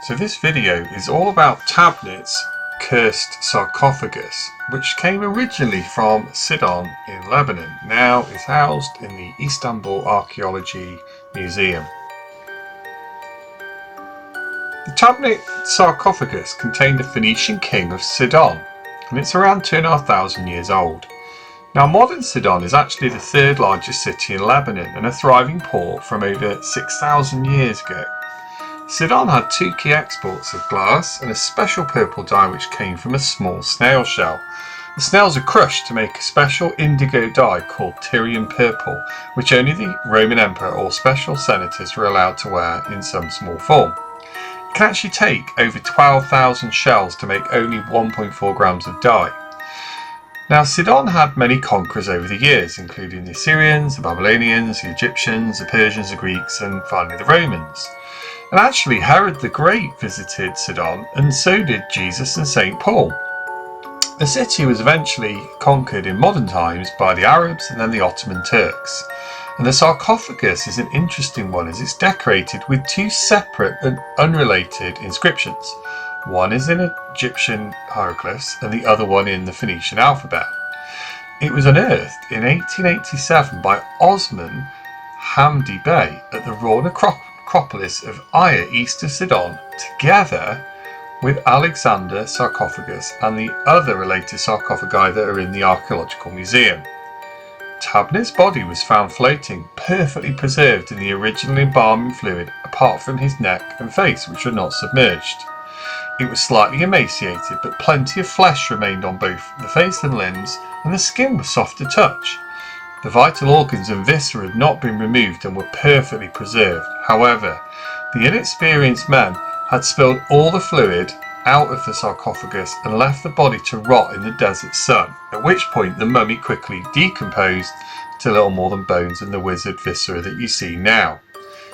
So this video is all about Tabnit's cursed sarcophagus, which came originally from Sidon in Lebanon, now is housed in the Istanbul Archaeology Museum. The Tabnit sarcophagus contained the Phoenician King of Sidon, and it's around 2,500 years old. Now modern Sidon is actually the third largest city in Lebanon and a thriving port from over 6,000 years ago. Sidon had two key exports of glass and a special purple dye which came from a small snail shell. The snails are crushed to make a special indigo dye called Tyrian Purple, which only the Roman Emperor or special senators were allowed to wear in some small form. It can actually take over 12,000 shells to make only 1.4 grams of dye. Now Sidon had many conquerors over the years, including the Assyrians, the Babylonians, the Egyptians, the Persians, the Greeks and finally the Romans. And actually Herod the Great visited Sidon, and so did Jesus and St. Paul. The city was eventually conquered in modern times by the Arabs and then the Ottoman Turks. And the sarcophagus is an interesting one as it's decorated with two separate and unrelated inscriptions. One is in Egyptian hieroglyphs and the other one in the Phoenician alphabet. It was unearthed in 1887 by Osman Hamdi Bey at the royal necropolis of Aya east of Sidon, together with Alexander sarcophagus and the other related sarcophagi that are in the Archaeological Museum. Tabnit's body was found floating, perfectly preserved in the original embalming fluid apart from his neck and face, which were not submerged. It was slightly emaciated, but plenty of flesh remained on both the face and limbs, and the skin was soft to touch. The vital organs and viscera had not been removed and were perfectly preserved. However, the inexperienced men had spilled all the fluid out of the sarcophagus and left the body to rot in the desert sun, at which point the mummy quickly decomposed to little more than bones and the wizard viscera that you see now.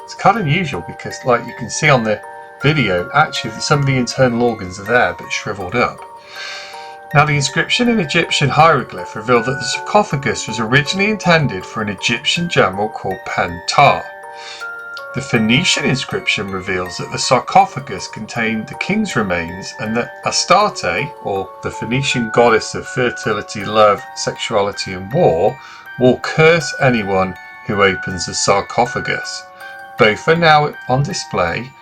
It's kind of unusual because, like you can see on the video, actually some of the internal organs are there but shriveled up. Now the inscription in Egyptian hieroglyph revealed that the sarcophagus was originally intended for an Egyptian general called Pen-Ptah. The Phoenician inscription reveals that the sarcophagus contained the king's remains and that Astarte, or the Phoenician goddess of fertility, love, sexuality and war, will curse anyone who opens the sarcophagus. Both are now on display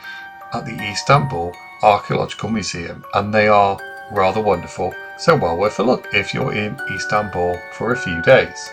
at the Istanbul Archaeological Museum and they are rather wonderful, so well worth a look if you're in Istanbul for a few days.